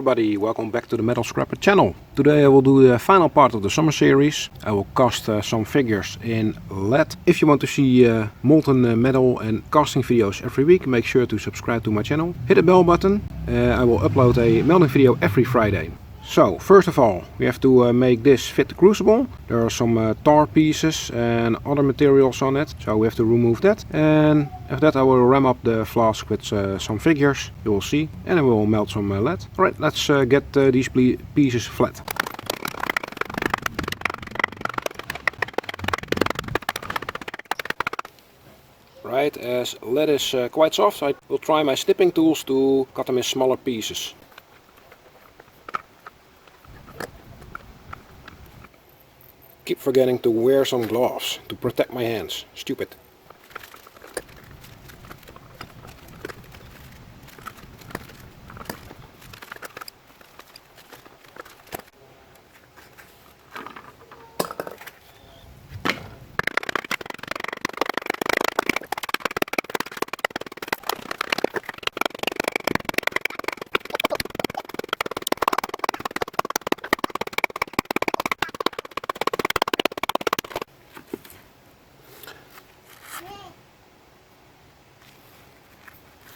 everybody, welcome back to the Metal Scrapper channel. Today I will do the final part of the summer series. I will cast some figures in LED. If you want to see molten metal and casting videos every week, make sure to subscribe to my channel. Hit the bell button. I will upload a melting video every Friday. So, first of all, we have to make this fit the crucible. There are some tar pieces and other materials on it, so we have to remove that. And after that I will ram up the flask with some figures, you will see, and I will melt some lead. Alright, let's get these pieces flat. Right, as lead is quite soft, I will try my snipping tools to cut them in smaller pieces. Keep forgetting to wear some gloves to protect my hands. Stupid.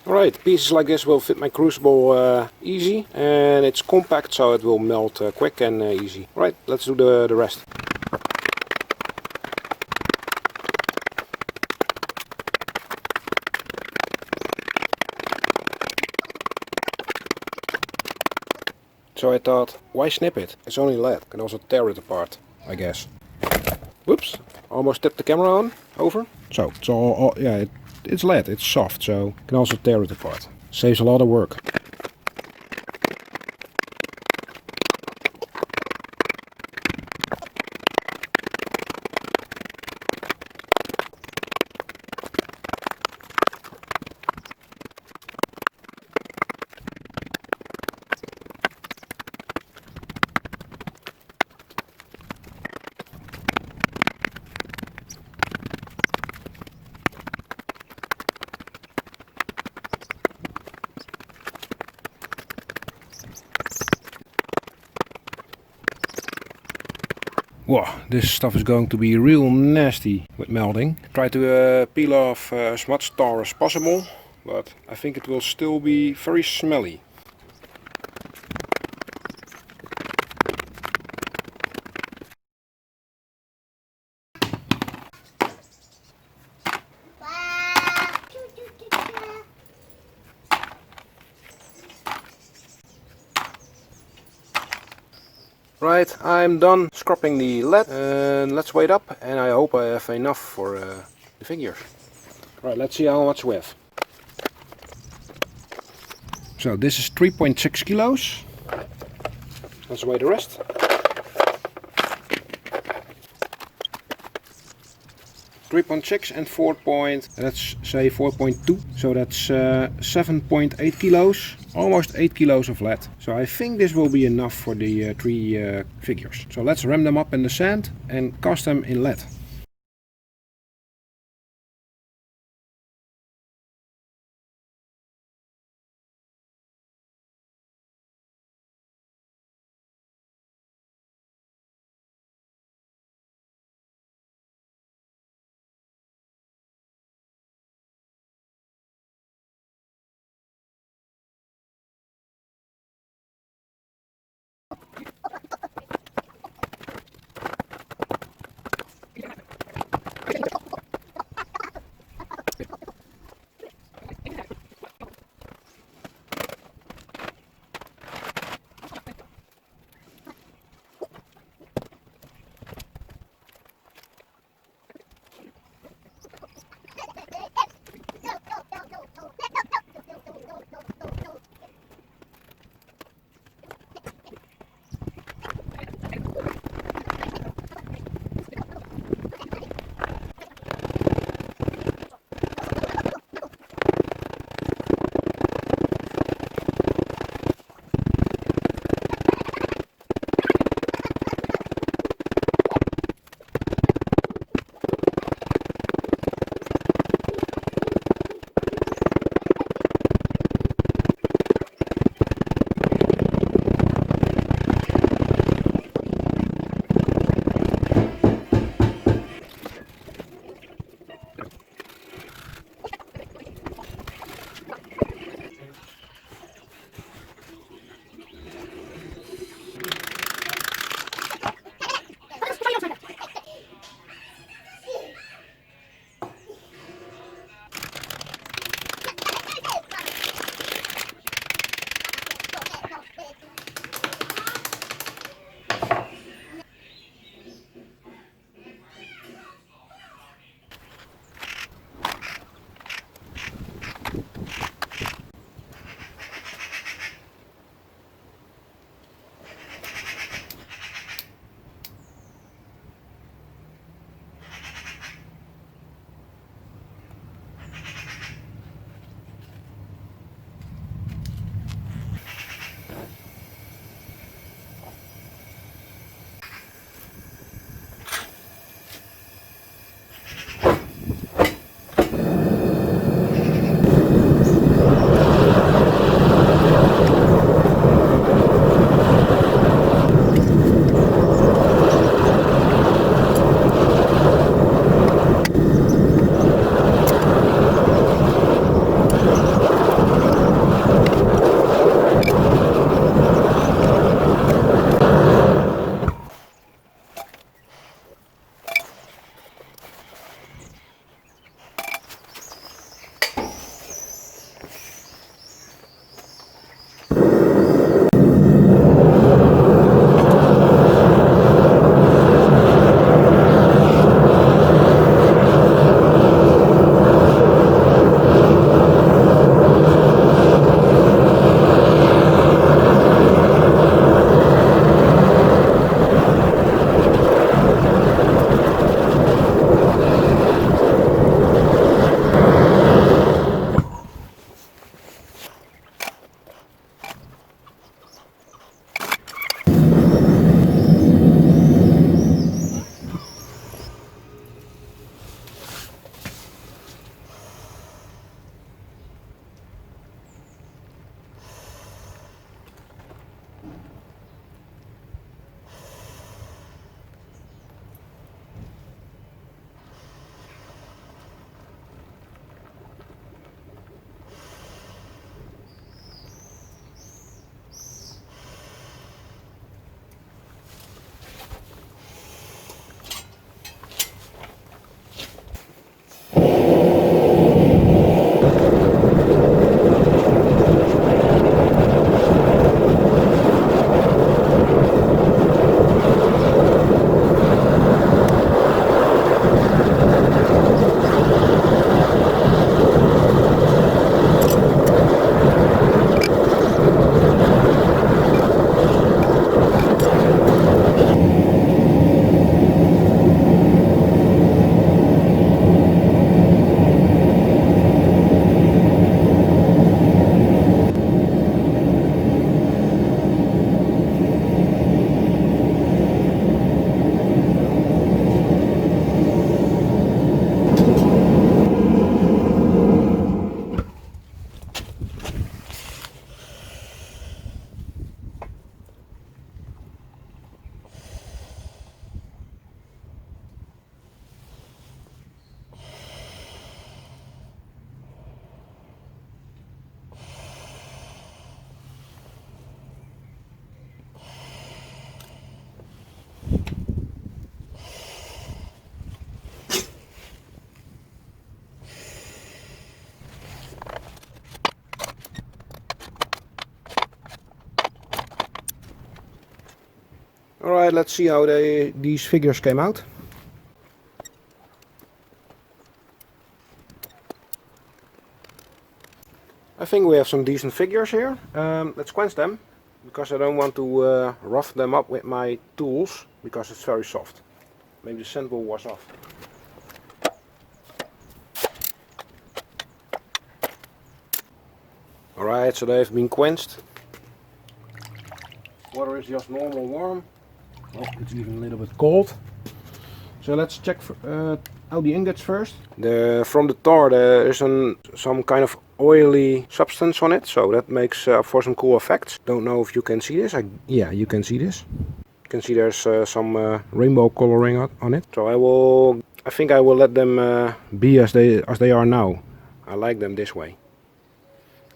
Alright, pieces like this will fit my crucible easy, and it's compact so it will melt quick and easy. Alright, let's do the rest. So I thought, why snip it? It's only lead, can also tear it apart, I guess. Whoops, almost tipped the camera over. So, it's all yeah, it's lead, it's soft, so you can also tear it apart. Saves a lot of work. Whoa, this stuff is going to be real nasty with melting. Try to peel off as much tar as possible, but I think it will still be very smelly. Right, I'm done scrapping the lead, and let's weigh it up, and I hope I have enough for the figures. Right, let's see how much we have. So this is 3.6 kilos. Let's weigh the rest. 3.6 and 4. Let's say 4.2, so that's 7.8 kilos, almost 8 kilos of lead. So I think this will be enough for the 3 figures. So let's ram them up in the sand and cast them in lead. let's see how these figures came out. I think we have some decent figures here. Let's quench them, because I don't want to rough them up with my tools, because it's very soft. Maybe the scent will wash off. Alright, so they've been quenched. Water is just normal warm. Oh, it's even a little bit cold. So let's check out the ingots first. From the tar there is some kind of oily substance on it, so that makes for some cool effects. Don't know if you can see this. Yeah, you can see this. You can see there's some rainbow coloring on it. So I think I will let them be as they are now. I like them this way.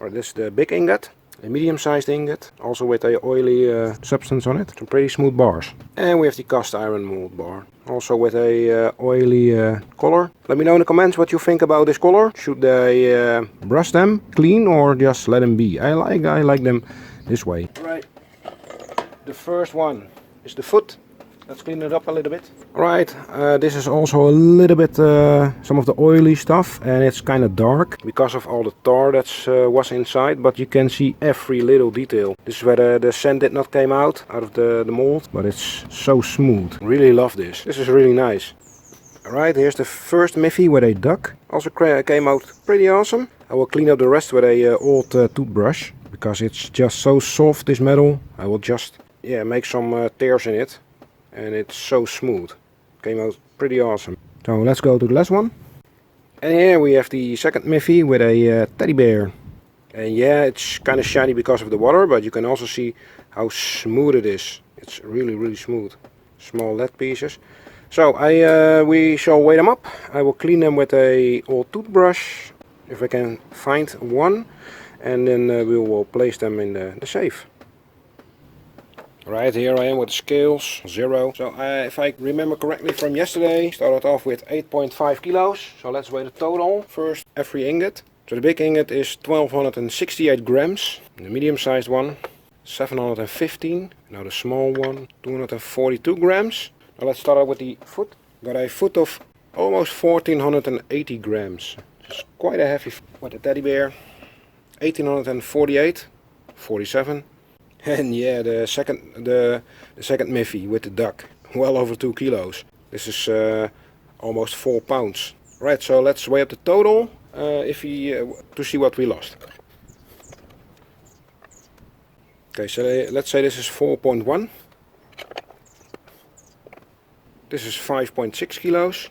Or this is the big ingot. A medium-sized ingot, also with a oily substance on it. Some pretty smooth bars. And we have the cast iron mold bar, also with a oily color. Let me know in the comments what you think about this color. Should I brush them clean or just let them be? I like them this way. Right. The first one is the foot. Let's clean it up a little bit. Alright, this is also a little bit some of the oily stuff, and it's kind of dark because of all the tar that was inside, but you can see every little detail. This is where the sand did not came out of the mold, but it's so smooth. Really love this. This is really nice. Alright, here's the first Miffy with a duck. Also came out pretty awesome. I will clean up the rest with a old toothbrush, because it's just so soft, this metal. I will just make some tears in it. And it's so smooth. Came out pretty awesome. So let's go to the last one. And here we have the second Miffy with a teddy bear. And yeah, it's kind of shiny because of the water, but you can also see how smooth it is. It's really smooth. Small lead pieces. So we shall weigh them up. I will clean them with a old toothbrush, if I can find one. And then we will place them in the safe. Right, here I am with the scales, 0. So if I remember correctly from yesterday, started off with 8.5 kilos. So let's weigh the total. First, every ingot. So the big ingot is 1268 grams. The medium sized one, 715. Now the small one, 242 grams. Now let's start out with the foot. Got a foot of almost 1480 grams. It's quite a heavy foot. With the teddy bear, 1848, 47. And yeah, the second Miffy with the duck, well over 2 kilos. This is almost 4 pounds. Right, so let's weigh up the total to see what we lost. Okay, so let's say this is 4.1. This is 5.6 kilos.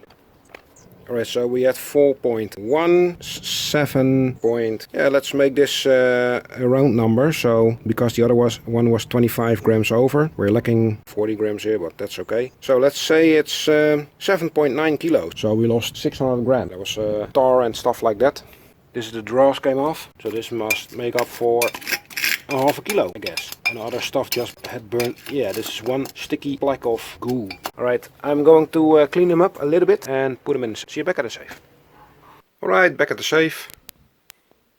Alright, so we had 4.1, 7 point... Yeah, let's make this a round number, so because the other one was 25 grams over. We're lacking 40 grams here, but that's okay. So let's say it's 7.9 kilos. So we lost 600 grams. There was tar and stuff like that. This is the drawers came off, so this must make up for a half a kilo, I guess. And other stuff just had burned. Yeah, this is one sticky plaque of goo. Alright, I'm going to clean them up a little bit and put them in. See you back at the safe. Alright, back at the safe.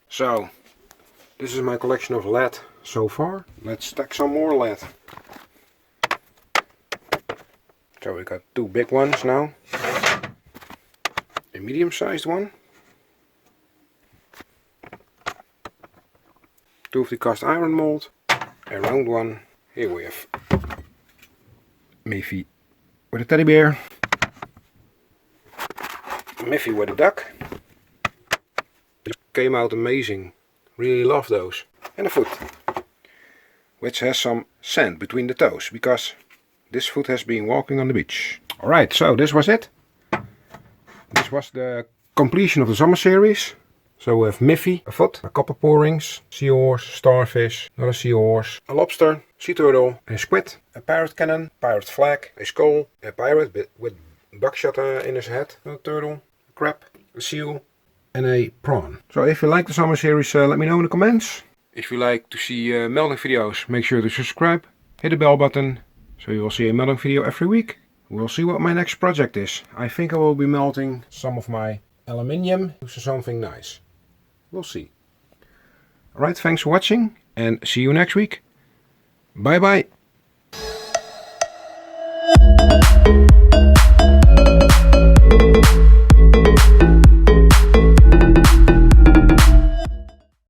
So, this is my collection of lead so far. Let's stack some more lead. So we got 2 big ones now. A medium sized one. 2 of the cast iron mold. A round one. Here we have Miffy with a teddy bear. Miffy with a duck. This came out amazing. Really love those. And a foot, which has some sand between the toes, because this foot has been walking on the beach. Alright, so this was it. This was the completion of the summer series. So we have Miffy, a foot, a copper pourings, seahorse, starfish, another seahorse, a lobster, sea turtle, a squid, a pirate cannon, pirate flag, a skull, a pirate with buckshot in his head, a turtle, a crab, a seal, and a prawn. So if you like the summer series, let me know in the comments. If you like to see melting videos, make sure to subscribe, hit the bell button, so you will see a melting video every week. We'll see what my next project is. I think I will be melting some of my aluminium to something nice. We'll see. Alright, thanks for watching and see you next week. Bye bye.